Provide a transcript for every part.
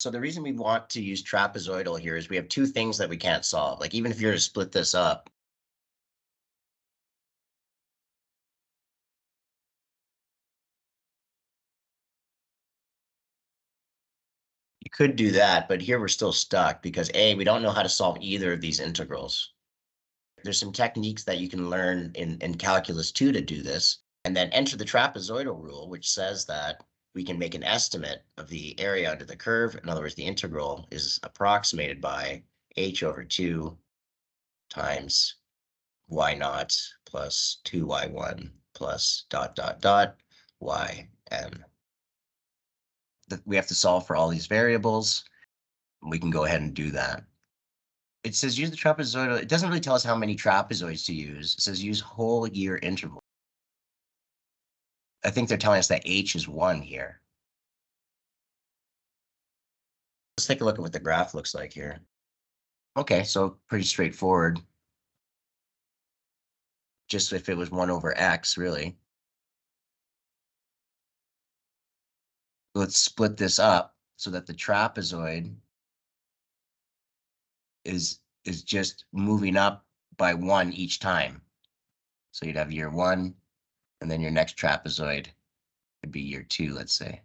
So the reason we want to use trapezoidal here is we have two things that we can't solve. Like even if you were to split this up, you could do that, but here we're still stuck because A, we don't know how to solve either of these integrals. There's some techniques that you can learn in Calculus 2 to do this, and then enter the trapezoidal rule, which says that we can make an estimate of the area under the curve. In other words, the integral is approximated by h over 2 times y naught plus 2y1 plus ... yn. We have to solve for all these variables. We can go ahead and do that. It says use the trapezoidal. It doesn't really tell us how many trapezoids to use. It says use whole year interval. I think they're telling us that h is 1 here. Let's take a look at what the graph looks like here. Okay, so pretty straightforward. Just if it was 1 over x, really. Let's split this up so that the trapezoid is just moving up by 1 each time. So you'd have year 1, and then your next trapezoid would be year 2, let's say.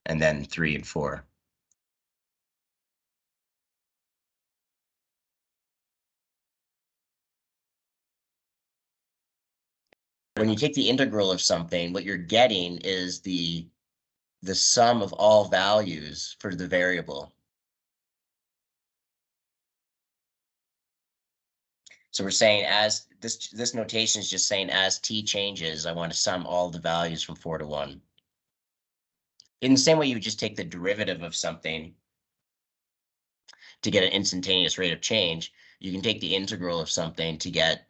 And then 3 and 4. When you take the integral of something, what you're getting is the sum of all values for the variable. So we're saying as this notation is just saying as t changes, I want to sum all the values from 4 to 1. In the same way you would just take the derivative of something to get an instantaneous rate of change, you can take the integral of something to get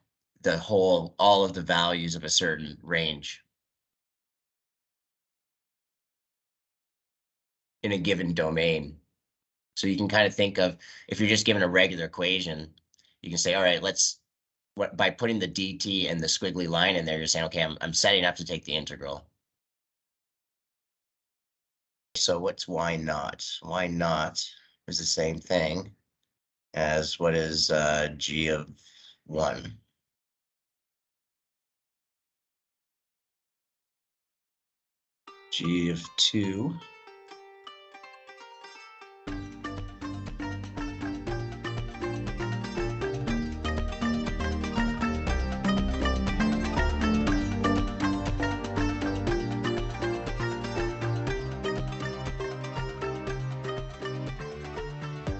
all of the values of a certain range in a given domain. So you can kind of think of, if you're just given a regular equation, you can say, all right, by putting the dt and the squiggly line in there, you're saying, okay, I'm setting up to take the integral. So what's y naught? Y naught is the same thing as what is g of 1. G of 2.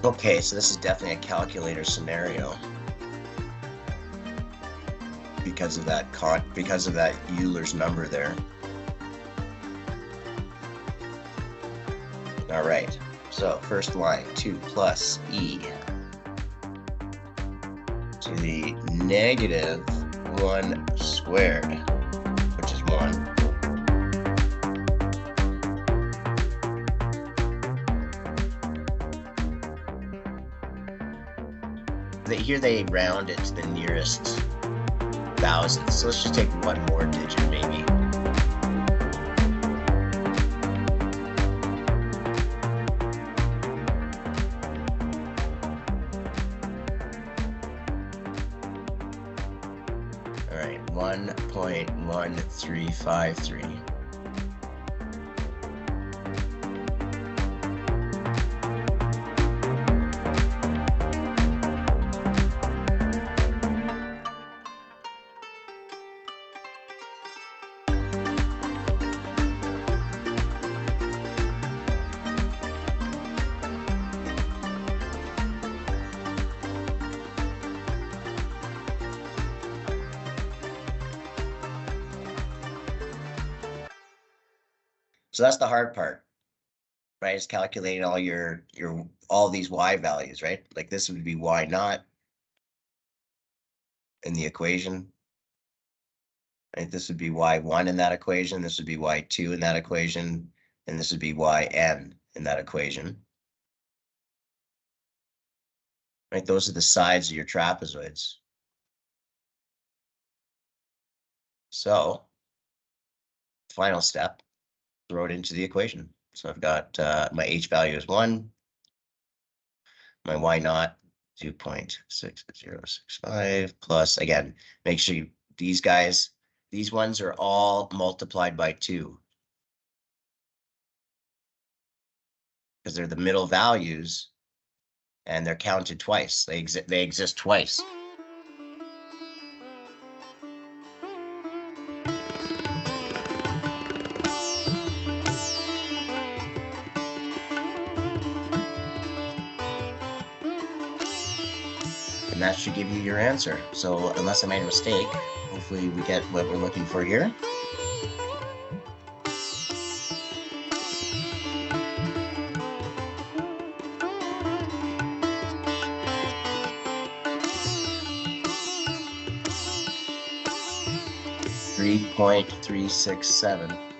Okay, so this is definitely a calculator scenario because of that Euler's number there. All right, so first line, 2 plus e to the negative 1 squared, which is 1. Here they round it to the nearest thousandth. So let's just take one more digit, maybe. All right, 1.1353. So that's the hard part, right? Is calculating all these y values, right? Like this would be y naught in the equation. Right? This would be y1 in that equation. This would be y2 in that equation, and this would be yn in that equation. Right? Those are the sides of your trapezoids. So, final step. throw it into the equation. So I've got my H value is 1, my Y naught 2.6065 plus, again, make sure you, these ones are all multiplied by 2. Because they're the middle values and they're counted twice. They exist twice. And that should give you your answer. So unless I made a mistake, hopefully we get what we're looking for here. .367.